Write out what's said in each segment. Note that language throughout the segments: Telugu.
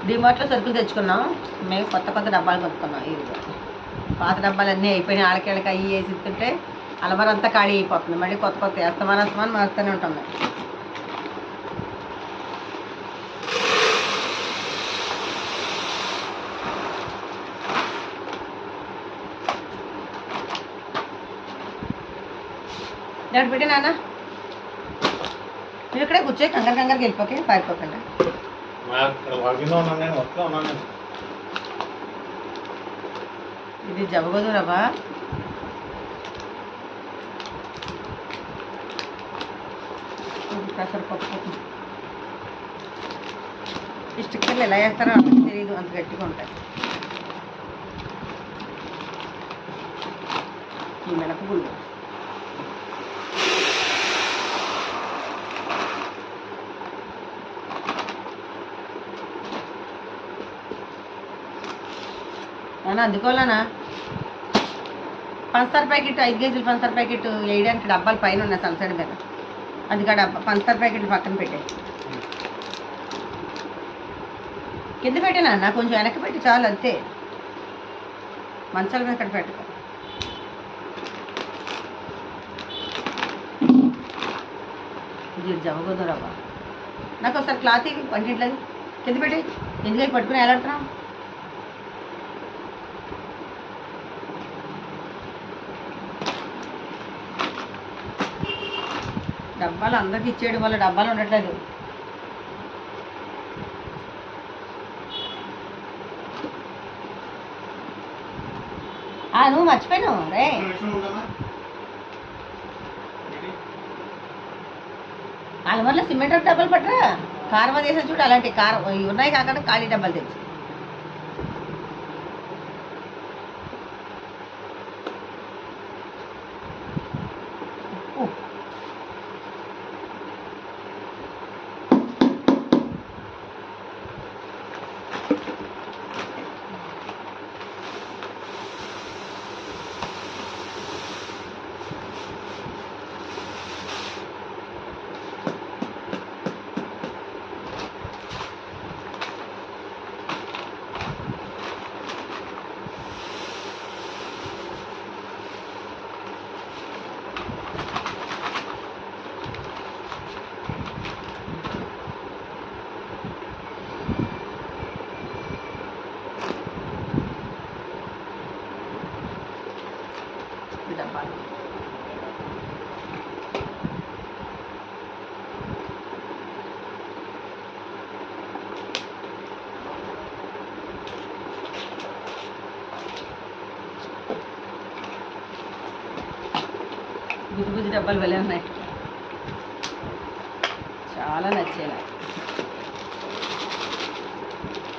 డిమార్ట్లో సరుకులు తెచ్చుకున్నాం. మేము కొత్త కొత్త డబ్బాలు కొనుక్కున్నాం. ఇవి పాత డబ్బాలన్నీ అయిపోయినాయి. ఆడకేళ్ళకి అవి వేసి ఇస్తుంటే అలమర అంతా ఖాళీ అయిపోతుంది. మళ్ళీ కొత్త కొత్త అస్తమానం మారుతూనే ఉంటాం మేము. దాన్ని పెట్టి నాన్న మీరు ఇక్కడే కూర్చోయి కంగారు వెళ్ళిపోకే పారిపోకండి. ఇది జవగోధుమ రవ్వ, పెసరపప్పు. ఈ స్టిక్కర్లు ఎలా వేస్తారో నాకు తెలియదు, అంత గట్టిగా ఉంటాయి. ఈ మినపగుళ్ళు, నాన్న అందుకోవాలనా పంచదార ప్యాకెట్ 5 కేజీలు పంచదార ప్యాకెట్ వేయడానికి డబ్బాలు పైన ఉన్నాయి సన్సైడ్ మీద. అది డబ్బా పంచదార ప్యాకెట్లు పక్కన పెట్టే కింద పెట్టినా అన్న, కొంచెం వెనక్కి పెట్టి చాలు అంతే. మంచాల మీద ఇక్కడ పెట్టుకో. ఇది జవగోధుమ రవ్వ. నాకు ఒకసారి క్లాత్ వంటిట్లేదు కింద పెట్టి ఎందుకు పట్టుకుని ఎలాడుతున్నాం. డబ్బాలు అందరికి ఇచ్చేయడం వల్ల డబ్బాలు ఉండట్లేదు. నువ్వు మర్చిపోయినావు రే. అలమర్లో సిమెంట్ డబ్బాలు పట్టరా, కారం వేసా చూడు. అలాంటి కారం ఉన్నాయి కాకుండా ఖాళీ డబ్బాలు తెచ్చు. డబ్బాలు బుజ్జి డబ్బాలు వెళ్ళే ఉన్నాయి. చాలా నచ్చేలా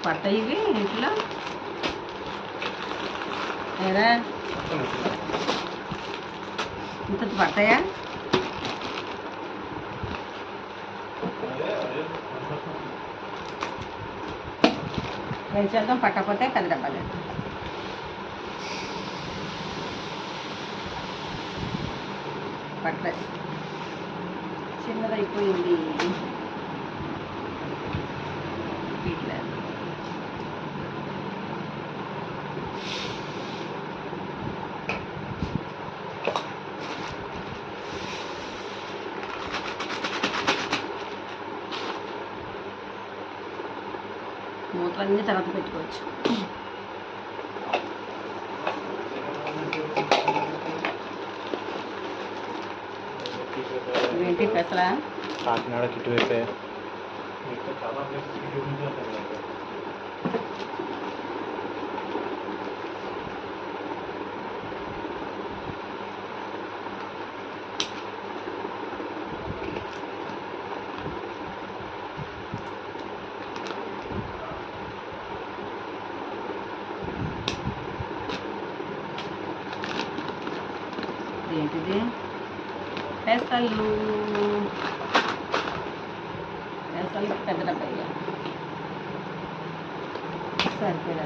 పడతాయి ఇవి ఇంట్లో. ఏరా ఇంత పడతాయా? ట్రై చేద్దాం. పట్టకపోతే 10 డబ్బాలు పట్టలేదు, చిన్నదైపోయింది. మూతలన్నీ తర్వాత పెట్టుకోవచ్చు. ఏంటి పెసల కాకినాడ కిట్టు వేసే ఏంటిది పెసలు. పెసలు పెద్ద డబ్బా సరిపోయా.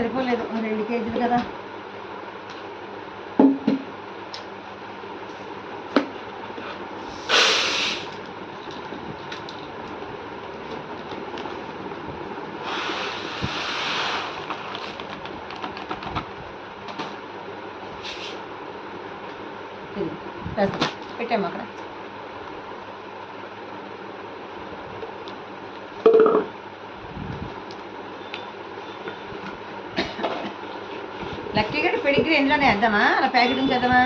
సరిపోలేదు 2 కేజీలు కదా. పెట్టాము అక్కడ. లక్కీ గడ్డ పెడిగ్రీ ఎందులోనే వేద్దామా, అలా ప్యాకెట్ నుంచి వేద్దామా?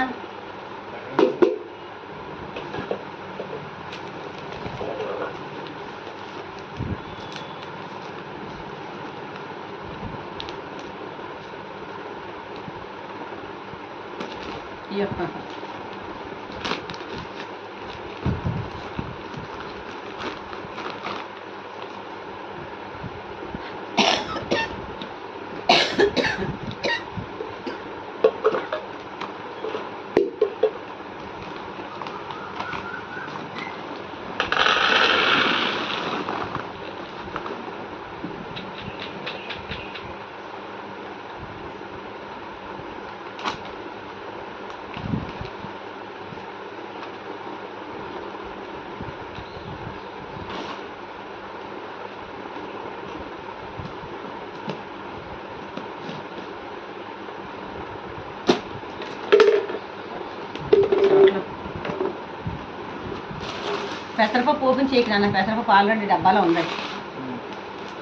పెసరపప్పు ఓపెన్ చేయకు నాన్న, పెసరపప్పు ఆల్రెడీ డబ్బాలో ఉందండి.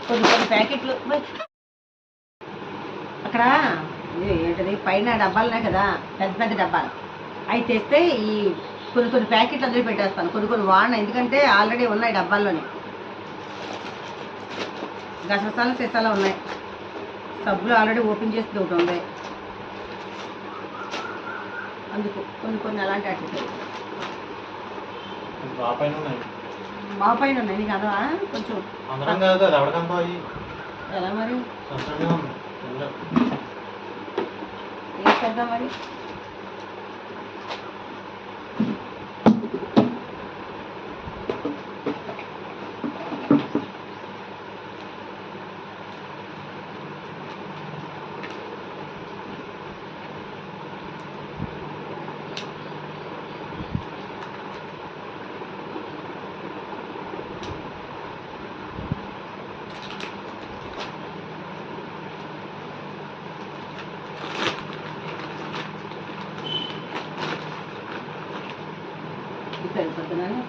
కొన్ని ప్యాకెట్లు అక్కడ ఏంటది పైన డబ్బాలున్నాయి కదా, పెద్ద డబ్బాలు, అవి తెస్తే ఈ కొన్ని ప్యాకెట్లు అందులో పెట్టేస్తాను. కొన్ని వాడిన, ఎందుకంటే ఆల్రెడీ ఉన్నాయి డబ్బాల్లోనే. గసగసాలు సీసాలు ఉన్నాయి, సబ్బులు ఆల్రెడీ ఓపెన్ చేసి ఒకటి ఉంది, అందుకు కొన్ని అలాంటి అట్లా మా పైన ఉన్నాయి. నీకు అదవా కొంచెం ఎలా మరి ఏం చేద్దాం మరి?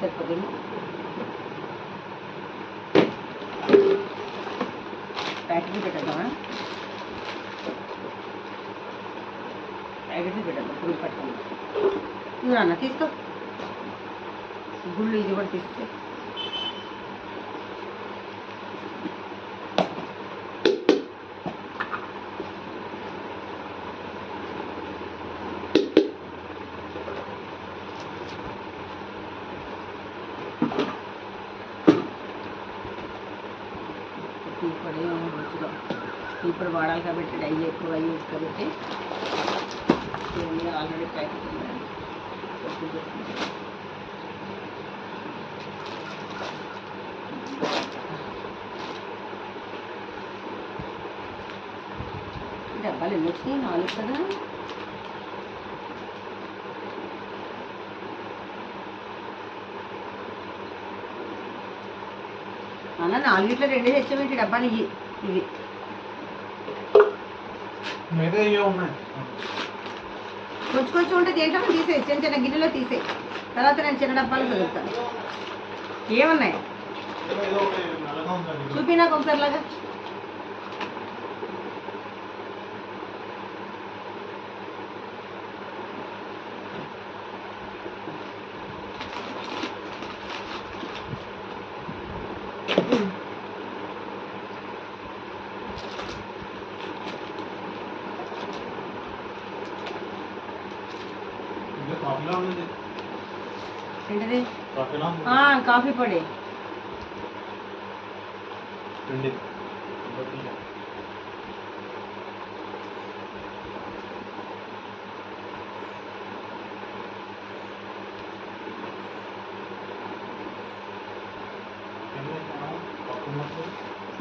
సరిపోతుంది. ప్యాకెట్లు పెట్టేద్దామా? ప్యాకెట్లు పెట్టేద్దాం. గుళ్ళు పట్టుకుందాం. ఇవి అన్న తీసుకో, గుళ్ళు ఇది కూడా తీసుకో. టీ పొడి రుచిగా, టీ పొడి వాడాలి కాబట్టి డైలీ ఎక్కువ యూజ్ కాబట్టి ఆల్రెడీ ప్యాకెట్ ఉన్నాయి. డబ్బాలు ఎన్ని వచ్చినాయి? 4 కదా. అలా 4 2 తెచ్చామేంటి డబ్బాలు? ఇవి కొంచెం ఉంటే దేంట్లో తీసేయి, చిన్న గిన్నెలో తీసేయి. తర్వాత నేను చిన్న డబ్బాలు చదువుతాను. ఏమున్నాయి చూపి నాకు ఒకసారి లాగా. ఏంటిది? కాఫీ పొడి.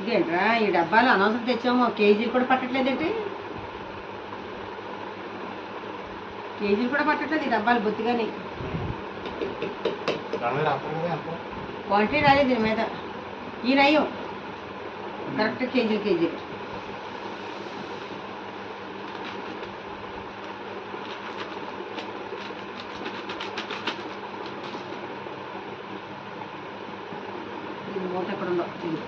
ఇదేంట్రా ఈ డబ్బాలు అనవసరం తెచ్చాము, కేజీలు కూడా పట్టట్లేదేంటి? కేజీలు కూడా పట్టట్లేదు ఈ డబ్బాలు బొత్తిగాని. క్వాంటిటీ రాలేదు దీని మీద. ఈ నయ్యం కరెక్ట్ కేజీలు. ఇది మూత ఎక్కడ ఉందో ఇది.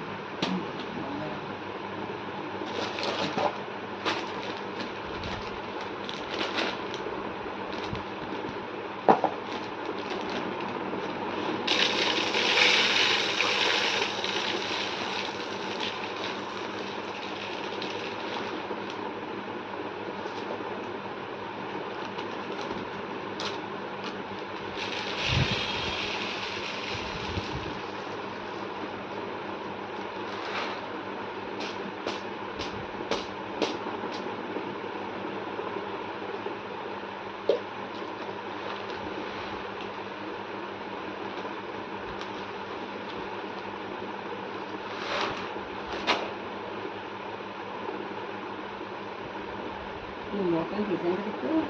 ఈ మూటలు తీసాను కదా.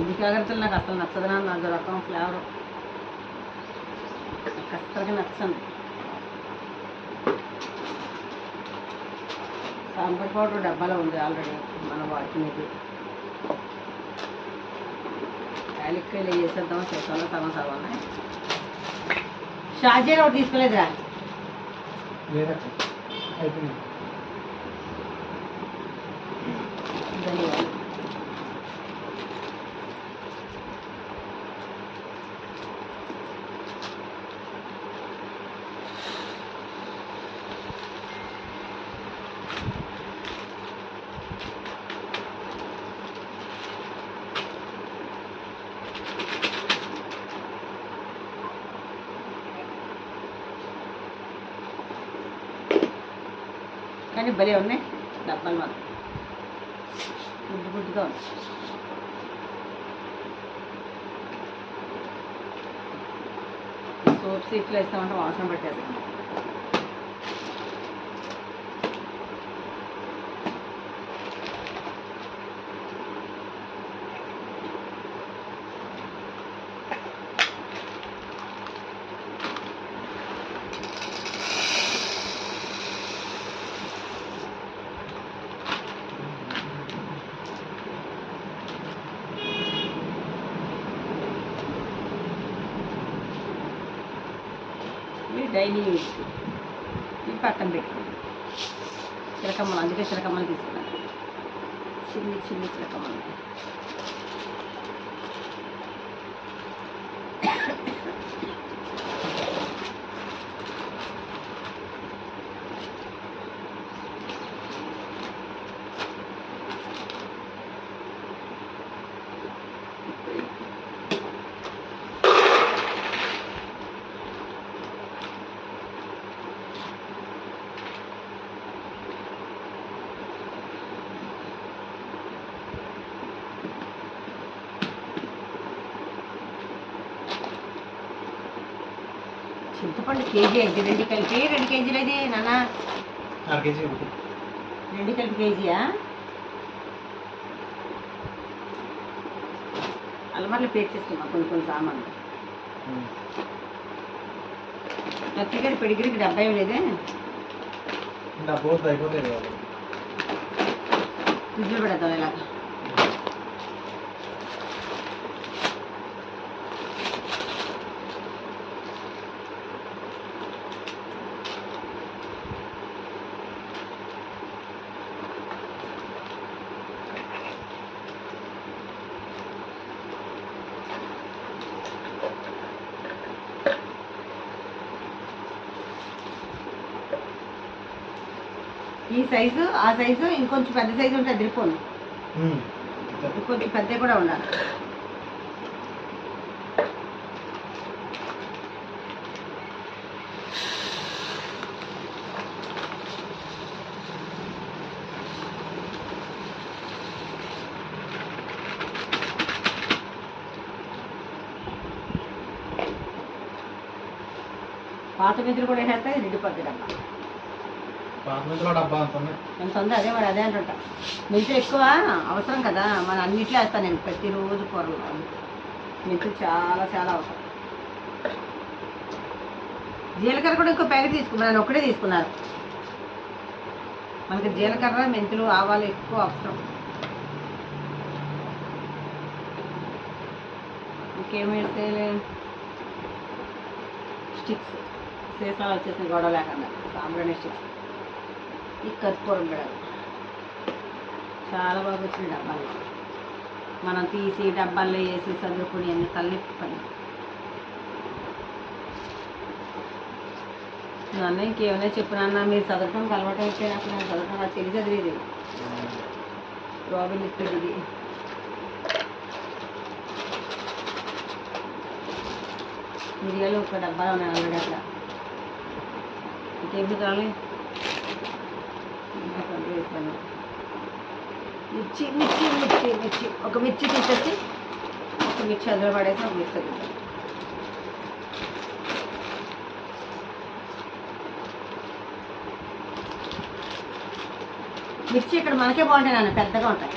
ఇది జాగ్రత్తలు నాకు అసలు నచ్చదనా, నాకు రకం ఫ్లేవర్ నాకు అస్సలుగా నచ్చండి. సాంబార్ పౌడర్ డబ్బాలో ఉంది ఆల్రెడీ మనం వాడుకునేది. యాలక్కాయలు వేసేద్దామని చేసాను, సగం ఉన్నాయి. షాజీరా ఒకటి తీసుకోలేదురా? ధన్యవాదాలు. కానీ భలే ఉన్నాయి డబ్బాలు మాత్రం, గుడ్డుగా ఉంది. సోప్స్ ఇట్లా ఇస్తామంటే వాసన పట్టేది. డైలీ యూజ్ ఇవి పక్కన పెట్టుకోండి. చిలకమ్మలు, అందుకే చిలకమ్మలు తీసుకున్నాను, చిన్ని చిలకమ్మలు. చింతపండు కేజీ అయితే 2 కలిపి 2 కేజీలు అది నాన్న. 2 కలిపి కేజీయా? అలమార్లో పేరు చేసుకున్నాం కొన్ని సామాన్లు. లక్కీ పెడిగిరికి 70 లేదే, ఫ్రిడ్జ్లో పెడతాం ఇలాగ. ఈ సైజు ఆ సైజు ఇంకొంచెం పెద్ద సైజు ఉంటుంది అదిరిపోను, ఇంకొంచెం పెద్ద కూడా ఉండాలి. పాత మెంతులు కూడా వేసేస్తే నిండిపోద్ది డబ్బా. ఎంత ఉంది అదే మరి అదే అంటుంటా. మెంతులు ఎక్కువ అవసరం కదా, మన అన్నిట్లో వేస్తాను నేను ప్రతిరోజు కూరలు. మెంతులు చాలా చాలా అవసరం. జీలకర్ర కూడా ఇంకో ప్యాకెట్ తీసుకున్నాను, ఒక్కడే తీసుకున్నారు. మనకి జీలకర్ర మెంతులు ఆవాలు ఎక్కువ అవసరం. ఇంకేం వేస్తే స్టిక్స్ సీసాలు వచ్చేసిన గొడవ లేకుండా సాంబ్రాణి స్టిక్స్. ఈ కర్పూరం బిడలు చాలా బాగా వచ్చిన డబ్బాలు, మనం తీసి డబ్బాల్లో వేసి చదువుకుని అన్ని తలనొప్పి పని. నన్ను ఇంకేమైనా చెప్పినా మీరు చదవటం అలవాటు అయిపోయినప్పుడు నేను చదవటం నాకు తెలిసి చదివేది. రాబిన్ ఇస్తుంది ఇది. మిరియాలు ఒక డబ్బాలో ఉన్నాయి ఆల్రెడీ అట్లా. ఇంకేం తినాలి వేస్తాను. మిర్చి మిర్చి మిర్చి మిర్చి ఒక మిర్చి తీసేసి ఒక మిర్చి అందులో పడేసి ఒక మిర్చి తింటాను. మిర్చి ఇక్కడ మనకే బాగుంటాయి నాన్న, పెద్దగా ఉంటాయి.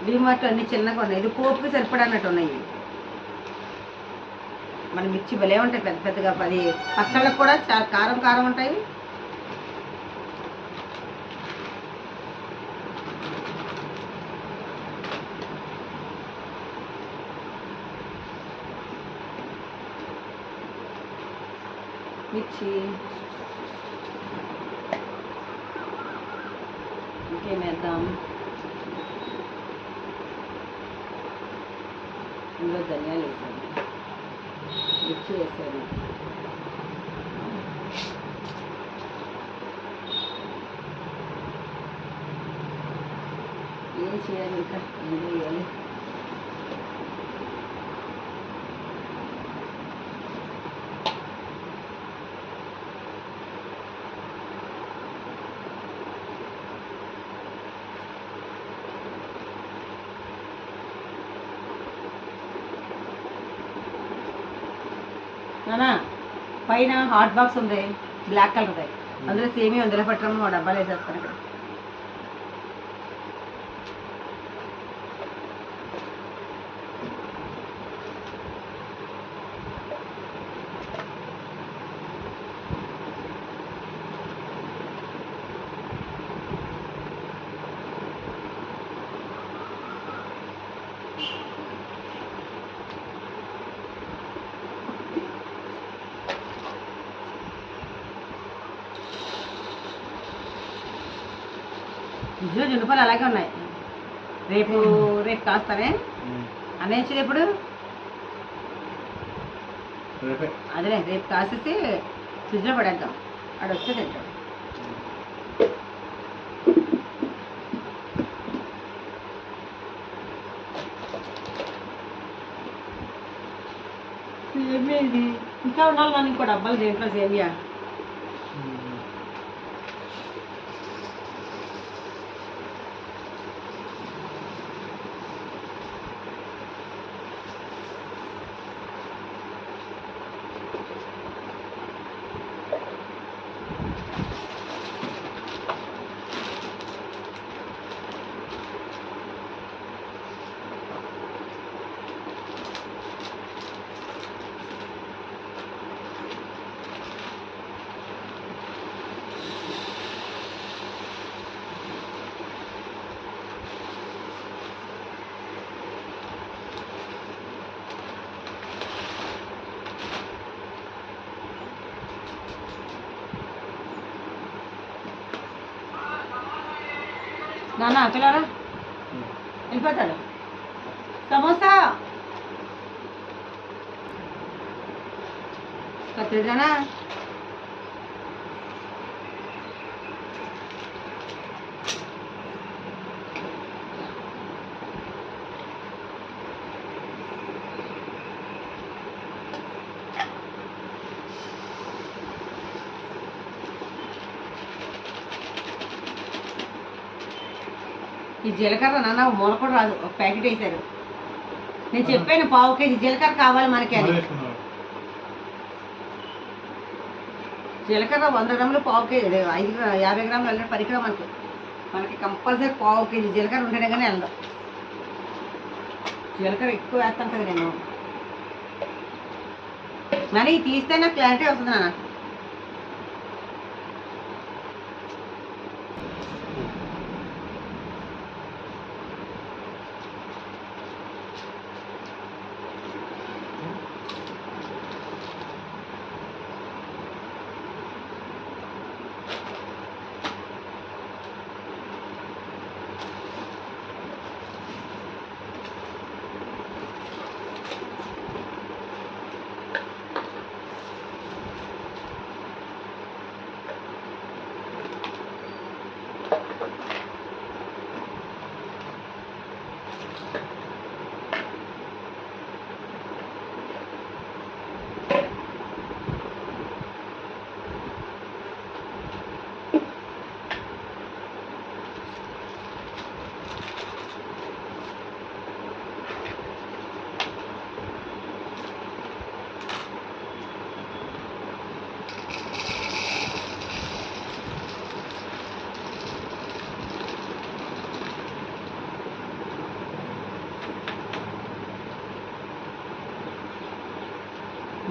డిమార్ట్ అన్ని చిన్నగా ఉన్నాయి, ఇది పోపుకి సరిపడన్నట్టు ఉన్నాయి. మన మిర్చి భలే ఉంటాయి పెద్ద పెద్దగా. అది పచ్చళ్ళకు కూడా చాలా కారం కారం ఉంటాయి. మిర్చి ఇంకేమేద్దాం, ఇందులో ధనియాలు వేసాను, మిర్చి వేసాను. ఏం చేయాలి ఇంకా, ఇందులో వేయాలి. నానా పైన హాట్ బాక్స్ ఉంది బ్లాక్ కలర్ది, అందులో సేమీ అందులో పట్టడం డబ్బాలు వేసేస్తాను ఇక్కడ. నిజంగా జున్నుపాలు అలాగే ఉన్నాయి. రేపు రేపు కాస్తానే అనేసి ఎప్పుడు అదే రేపు కాసేసి ఫ్రిడ్జ్లో పడేద్దాం, ఆడ వస్తే తింటాం. సేమియా ఇంకా ఉండాలి కానీ ఇంకో డబ్బాలు దేంట్లో సేమియా. నాన్న పిల్లరా వెళ్ళిపోతాడు. సమోసా కత్తిరిదానా ఈ జీలకర్ర నాన్న మూల కూడా రాదు, ఒక ప్యాకెట్ వేసారు. నేను చెప్పాను 1/2 కేజీ జీలకర్ర కావాలి మనకి అని. జీలకర్ర 100 గ్రాములు పావు కేజీ, 50 గ్రాములు వెళ్ళిన పరికరం మనకి మనకి కంపల్సరీ పావు కేజీ జీలకర్ర ఉంటేనే కానీ వెళ్ళదు. జీలకర్ర ఎక్కువ వేస్తాను కదా నేను. మరి తీస్తే నాకు క్లారిటీ వస్తుంది నాన్న.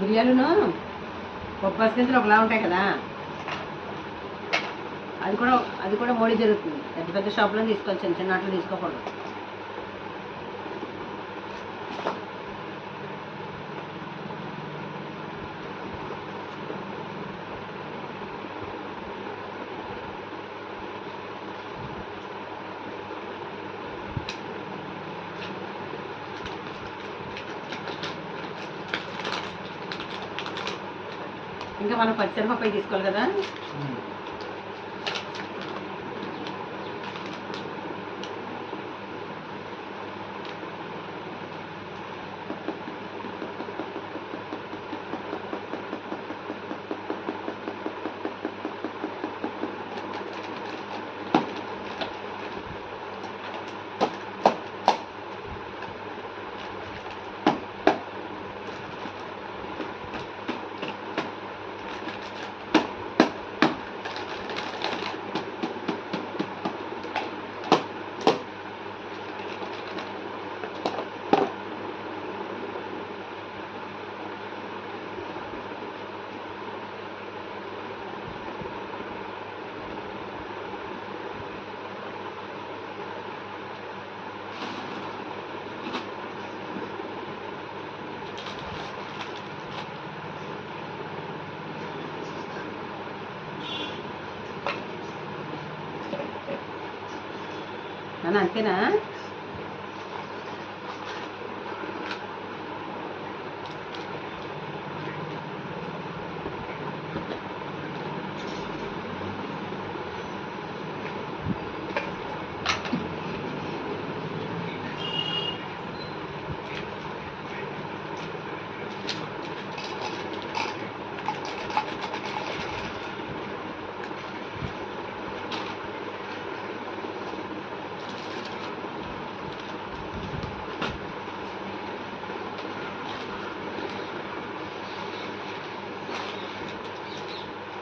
మిరియాలును బొప్పాసి గింజలు ఒకలా ఉంటాయి కదా, అది కూడా మోడీ జరుగుతుంది. పెద్ద పెద్ద షాపులో తీసుకోవాలి, చిన్న చిన్న వాటిలో తీసుకోకూడదు. ఇంకా మనం పచ్చిమిరపకాయ తీసుకోవాలి కదా. నాన్న అంతేనా?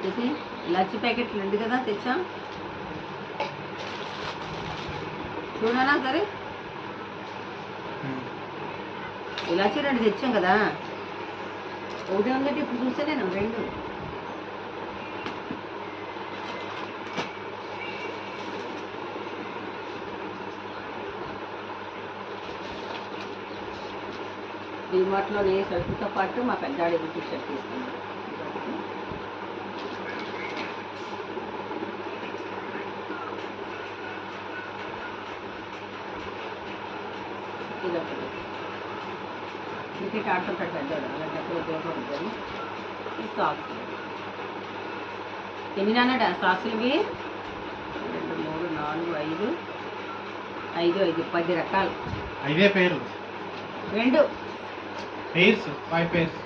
ఇది ఇలాచి ప్యాకెట్లు 2 కదా తెచ్చా, చూడనా సరే. ఇలాచి 2 తెచ్చాం కదా, ఒకటి ఉందంటే ఇప్పుడు చూస్తే నేను 2. డిమార్ట్లోనే సరుకుతో పాటు మా పెద్దాడి టీ-షర్ట్ తీసుకున్నాను. ఇదొకటి క్రికెట్ ఆడుతుంటాడు పెద్దవాడు, అలాంటప్పుడు ఉపయోగపడుతుంది. ఈ సాక్స్ ఎన్ని నాన్నట సాక్సులవి? 2, 3, 4, 5, 5, 10 రకాలు. 5 పేర్లు, 2 పేర్స్, 5 పేర్స్.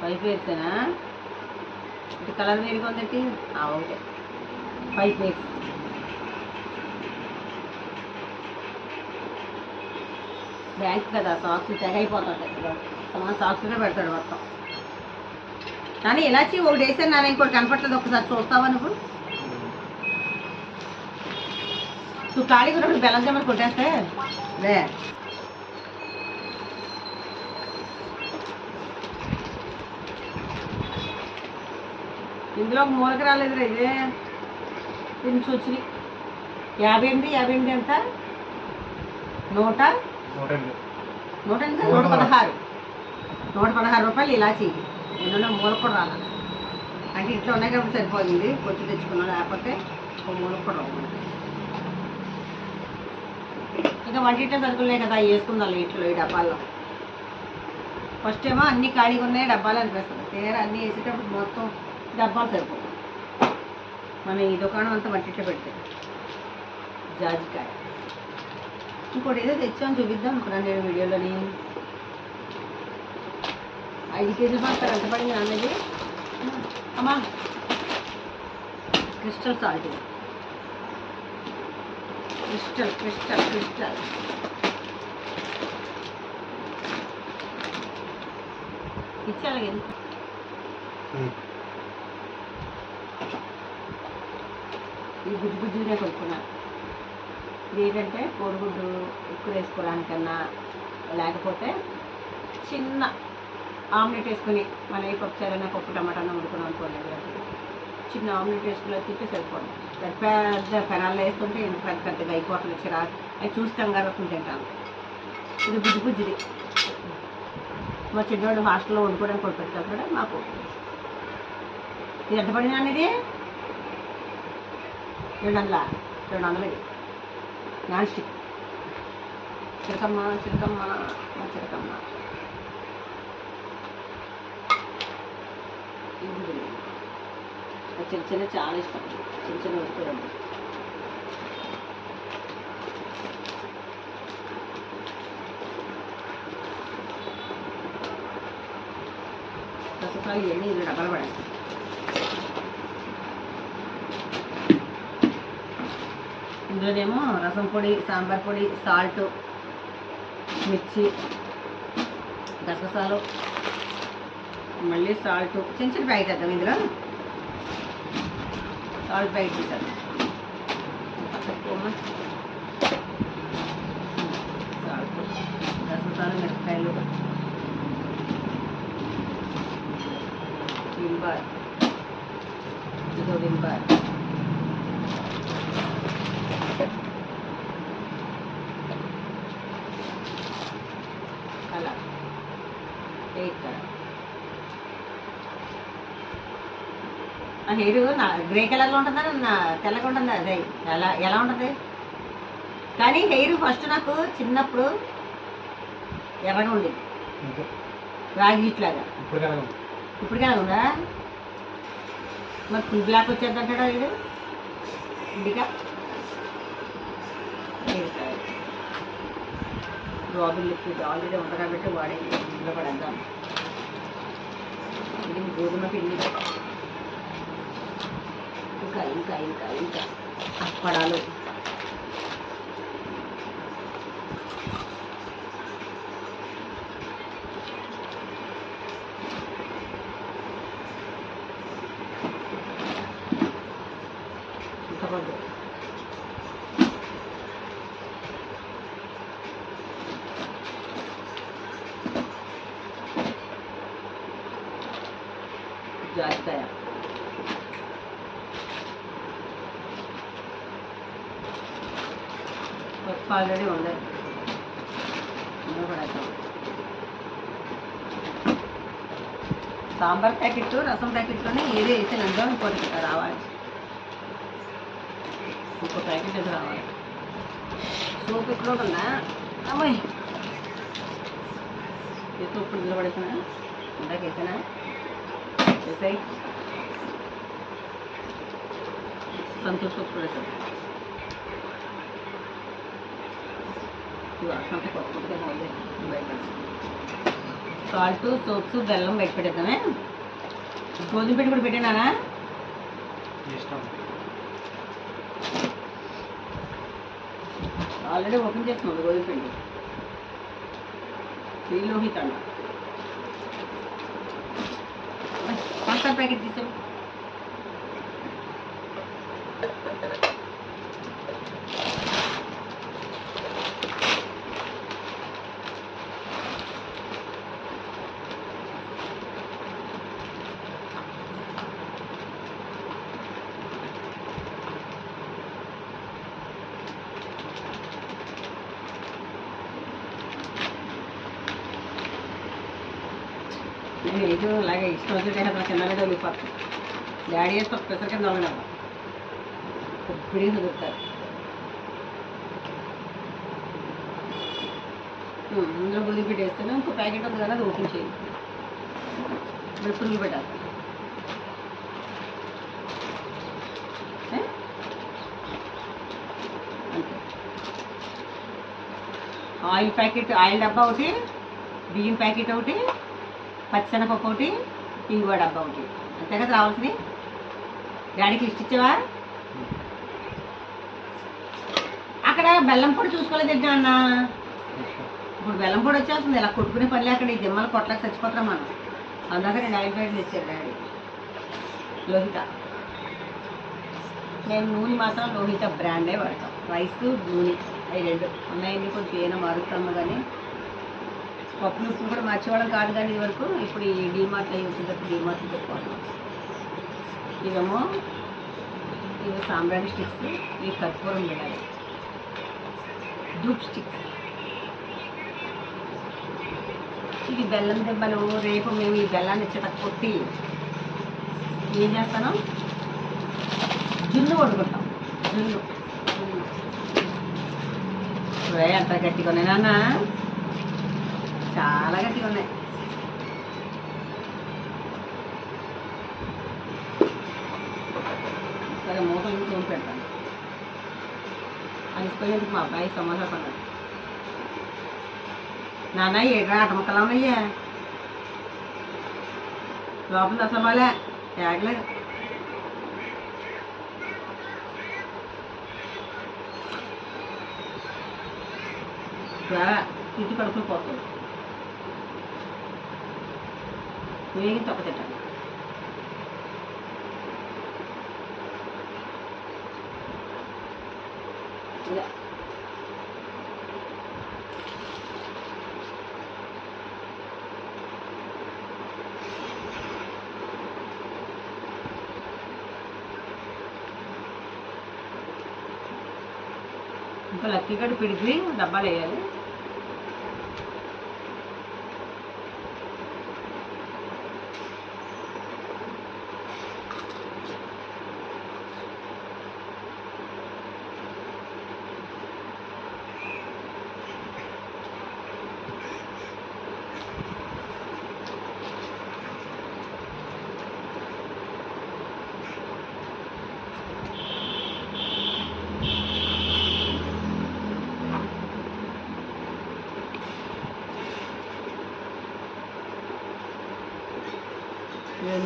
5 పేర్సేనా? ఇటు కలర్ వేరుగా ఉందంటే ఓకే 5 పేర్స్. బ్యాంక్ కదా సాక్స్ తెగ అయిపోతుంటాయి, సాక్స్లో పెడతాడు మొత్తం. కానీ ఇలాచి ఒకటి వేసాను నాన్న, ఇంకోటి కనపట్లేదు, ఒకసారి చూస్తావా నువ్వు? నువ్వు ఖాళీ కూడా బెల్లం చెమ్మలు కొట్టేస్తే లే. ఇందులో ఒక మూలకి రాలేదు రా, ఇదే తిని వచ్చినాయి. 58 ఎంత? 116 రూపాయలు ఇలాచి. ఎందులో మూల కూడా రాలి అంటే ఇంట్లో ఉన్నాయి కాబట్టి సరిపోతుంది, కొంచెం తెచ్చుకున్నాం, లేకపోతే ఒక మూల కూడా రావు. ఇంకా వంటింట్లో సరుకులే కదా వేసుకుందాం ఇంట్లో ఈ డబ్బాల్లో. ఫస్ట్ ఏమో అన్ని ఖాళీగా ఉన్నాయి డబ్బాలు అనిపిస్తుంది, తీరా అన్నీ వేసేటప్పుడు మొత్తం డబ్బాలు సరిపోవు. మనం ఈ దుకాణం అంతా వంటింట్లో పెడితే జాజికాయ. ఇంకోటి ఏదో తెచ్చామని చూపిద్దాం అనుకున్నాను నేను వీడియోలోని. 5 కేజీలు పడతారు, ఎంత పడింది అన్నది అమ్మా. Crystal salt, crystal crystal crystal ఇచ్చాలి. ఈ గుజ్జు గుజ్జునే కొనుక్కున్నాను. ఇది ఏంటంటే కోడిగుడ్డు ఉక్కు వేసుకోవడానికన్నా, లేకపోతే చిన్న ఆమ్లెట్ వేసుకుని మన ఏ పప్పు చారైనా పప్పు టమాటానా వండుకున్నాం అనుకోలేదు, చిన్న ఆమ్లెట్ వేసుకుని తింటే సరిపోదు. పెద్ద పెనాల్లో వేస్తుంటే ఇంత పెద్ద పెద్దగా అయిపోతుంది, చిరాకు. అవి చూస్తాం కదా తింటాను. ఇది గుజ్జు గుజ్జుది. మా చిన్నవాడు హాస్టల్లో వండుకోవడానికి కూడా పెట్టారు కూడా మాకు. ఇది ఎంత పడింది అనేది? 200 ఇది నాన్ స్టిక్. చిలకమ్మ చిలకమ్మ చిలకమ్మ. చిన్న చిన్న చాలా ఇష్టం, చిన్న చిన్న వండుకోవడం. రసపాలు ఇవన్నీ ఇది డబ్బలు పడాలి. ఇందులోనేమో రసం పొడి, సాంబార్ పొడి, సాల్ట్, మిర్చి, గసగసాలు, మళ్ళీ సాల్ట్, చిన్న చిన్న ప్యాకెట్ వేద్దాం. ఇందులో సాల్ట్ ప్యాకెట్ వేసాను. సాల్ట్, గసగసాలు, మిరపకాయలు, వింబార్, ఇదో వింబార్, కలర్, ఎయిట్ కలర్. ఆ హెయిర్ గ్రే కలర్లో ఉంటుందా తెల్లగా ఉంటుందా? అదే ఎలా ఉంటుంది? కానీ హెయిర్ ఫస్ట్ నాకు చిన్నప్పుడు ఎర్రగా ఉండేది, రాగి ఇట్లాగా. ఇప్పటికే ఉందా? మరి ఫుల్ బ్లాక్ వచ్చేద్దంటాడా ఇది ఇండిగా? రాబిన్ లిక్విడ్ ఆల్రెడీ ఉంది కాబట్టి వాడే ఇందులో పడేద్దాం. ఇది గోధుమ పిండి. ఇంకా ఇంకా ఇంకా ఇంకా అప్పడాలు, చింతపండు, జాజికాయ, పప్పు ఆల్రెడీ ఉంది, సాంబార్ ప్యాకెట్, రసం ప్యాకెట్లోనే ఏదో వేసాను. అందులో ఇంకోటి రావాలి, ఇంకో ప్యాకెట్ ఏదో రావాలి. సోప్ ఇక్కడ ఉందా? అమ్మాయి ఈ సోప్ ఇందులో పడేసానా? ఇందాక వేసానా? వేసాయి. సంతోష్ సోప్ పడేసాను. సాల్ట్, సోప్స్, బెల్లం బయట పెట్టేద్దామే. గోధుమ పిండి కూడా పెట్టినానా? ఆల్రెడీ ఓపెన్ చేస్తున్నాం గోధుమ పిండి. శ్రీలోహిత్ అన్న ఒకసారి ప్యాకెట్ తీసాం. నేను ఏదో అలాగే ఇష్టం వచ్చినట్టు అట్లా కింద మీద వెళ్ళిపోతాను. డాడీ వేస్తే ఒక్కసారి కింద వెళ్ళడం ఇప్పుడే కుదురుతారు. ఇందులో గోధుమ పిండి వేస్తాను. ఇంకో ప్యాకెట్ ఉంది కదా, అది ఓపెన్ చేయండి. ఇప్పుడు పురుగు పెట్టాలి. అంతే. ఆయిల్ ప్యాకెట్, ఆయిల్ డబ్బా ఒకటి, బియ్యం ప్యాకెట్ ఒకటి, పచ్చిశనగపప్పు ఒకటి, ఇంగువ డబ్బా ఒకటి. అంతే కదా రావాల్సింది. డాడీకి లిస్ట్ ఇచ్చావా? అక్కడ బెల్లం పొడి చూసుకోలేదు అన్న. ఇప్పుడు బెల్లం పొడి వచ్చేస్తుంది. ఇలా కొట్టుకునే పని అక్కడ ఈ దిమ్మలు కొట్టలేక చచ్చిపోతాం మనం. అందాక 2 ఆయిల్ ప్యాకెట్లు తెచ్చారు డాడీ. లోహిత. నేను నూనె మాత్రం లోహిత బ్రాండే వాడతాం. రైస్, నూనె అవి 2 ఉన్నాయండి. కొంచెం ఏమైనా మారుస్తాము కానీ పప్పులు ఉప్పు కూడా మార్చేవాళ్ళం కాదు. కానీ ఇది వరకు ఇప్పుడు ఈ డీమార్ట్లో వచ్చినప్పుడు డీమార్ట్లో పెట్టుకోవాలి. ఇవేమో ఇవి సాంబ్రాణి స్టిక్స్, ఇవి కర్పూరం బిళ్ళలు, ధూప్ స్టిక్స్. ఇది బెల్లం దెబ్బలు. రేపు మేము ఈ బెల్లాన్ని చెత్త కొట్టి ఏం చేస్తాను, జున్ను వండుకుంటాం. జున్ను ఎంత గట్టిగా ఉన్నాయి నాన్న, చాలా గట్టిగా ఉన్నాయి. సరే మూతలు తోడు పెడతాను. అలిసిపోయేందుకు మా అబ్బాయి సమోసా కొన్నాడు. నాన్న ఏడ్రా అటమక్కలా ఉన్నాయ్యా, లోపల అసలు వాళ్ళే తేగలేదు. ద్వారా ఇంటి కడుపులు పోతుంది. వేగి తొక్క తింటాను. ఇలా ఇంకా లక్కీ గడ్డి పిడికి డబ్బాలు వేయాలి.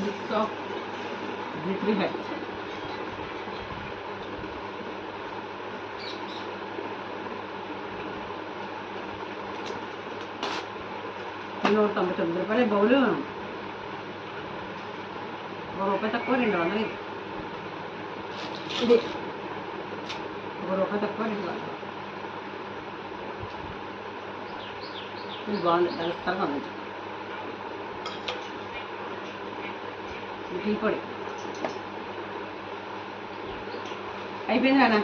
mix of glittery heads. ₹199 bowl, ₹1 తక్కువ 200. ఇది ₹1 తక్కువ 200. ఇది బాగుంది, దళస్థలంగా ఉంది. టీ పొడి అయిపోయింది నాన్న.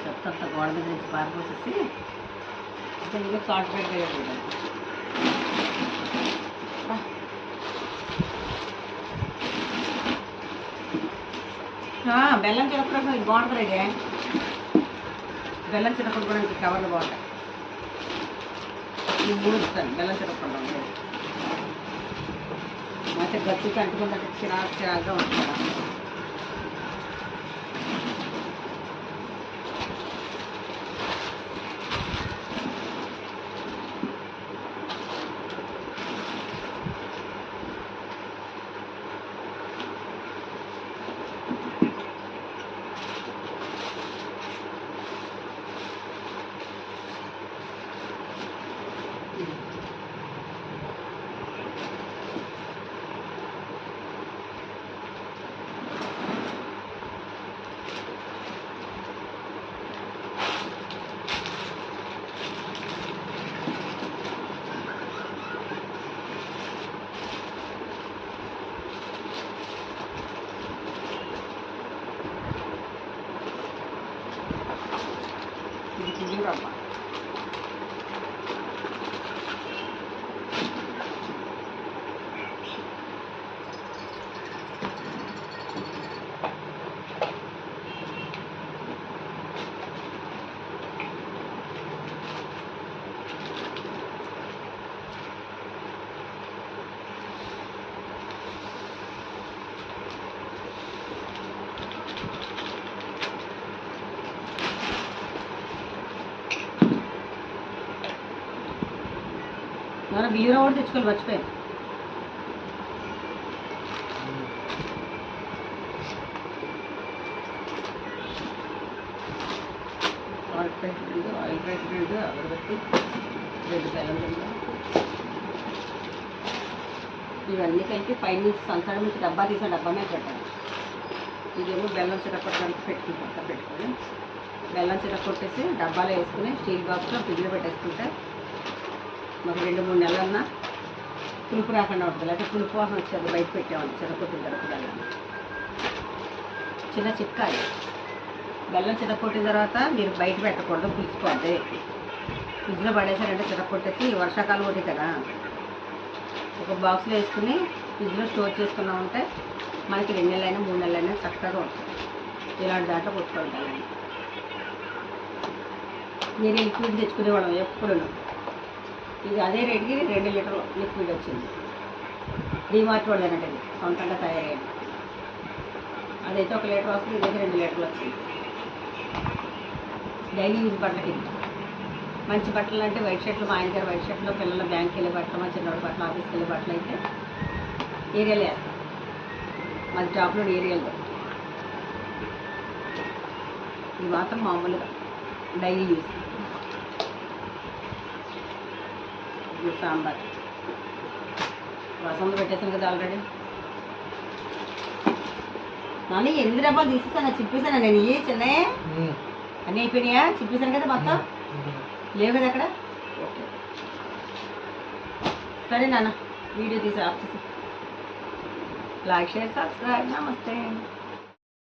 చెత్త గోడ మీద నుంచి పారిపోసేసి ఇంకా సాల్ట్ పెట్టి బెల్లం చిరపడం ఇది బాగుంటుంది. ఇదే బెల్లం చిరపడానికి కవర్లు బాగుంటాయి. ఈ 3 ఇస్తాను బెల్లం చిరపడం. మంచిగా గట్టిగా అంటుకుంటే చిరాకుగా ఉంటుంది. డబ్బా. మన బియ్యం కూడా తెచ్చుకోవాలి, మర్చిపోయాను. ఆయిల్ ప్యాకెట్ అగరబత్తి, రెండు బెల్లం కింద ఇవన్నీ కలిపి పైనుంచి సంసారం నుంచి డబ్బా తీసిన డబ్బా మీద పెట్టాలి. ఇదేమో బెల్లం చిరకొట్టడానికి పెట్టుకొని బెల్లం చిరకొట్టేసి డబ్బాలో వేసుకుని స్టీల్ బాక్స్లో ఫ్రిడ్జ్లో పెట్టేసుకుంటే మాకు 2-3 నెలలన్నా పులుపు రాకుండా ఉంటుంది. లేకపోతే పులుపు వాసన వచ్చేది బయట పెట్టేవాళ్ళు చిరకొట్టిన తర్వాత బెల్లం. చిన్న చిక్క అది. బెల్లం చిరకొట్టిన తర్వాత మీరు బయట పెట్టకూడదు, పులిసిపోద్ది. ఫ్రిడ్జ్లో పడేసారంటే చిరకొట్టేసి వర్షాకాలం ఒకటి కదా, ఒక బాక్స్లో వేసుకుని ఫ్రిడ్జ్లో స్టోర్ చేసుకున్నామంటే మనకి 2 నెలలైనా 3 నెలలైనా చక్కగా ఉంటుంది. ఇలాంటి దాంట్లో కొట్టుకుంటాను. నేను లిక్విడ్ తెచ్చుకునేవాళ్ళం ఎప్పుడు. ఇది అదే రేటుకి 2 లీటర్లు లిక్విడ్ వచ్చింది. డీమార్ట్ వాడేనంటే ఇది సొంతంగా తయారయ్యింది. అదైతే 1 లీటర్ వస్తుంది, ఇదైతే 2 లీటర్లు వచ్చింది. డైలీ యూజ్ బట్టలకి మంచి బట్టలు అంటే వైట్ షర్ట్లు, మా ఆయన గారు వైట్ షర్ట్లో, పిల్లల బ్యాంక్కి వెళ్ళే బట్టలు, మా చిన్నవాడి బట్టలు, ఆఫీస్కి వెళ్ళే బట్టలు అయితే ఏరియాలో వేస్తాం. మాది టాప్లో ఏరియాలో. ఇది మాత్రం మామూలుగా డైలీ యూజ్. ఇది సాంబార్ రసంలో పెట్టేసాను కదా ఆల్రెడీ. నాన్న 8 డబ్బాలు తీసేసాను, చిప్పేసాను నేను. ఇవి చిన్నయే అన్నీ అయిపోయినాయా? చిప్పేసాను కదా మొత్తం. లేవు కదా అక్కడ. ఓకే సరే నాన్న, వీడియో తీసి ఆఫ్ చేసి లైక్, షేర్, సబ్స్క్రైబ్. నమస్తే.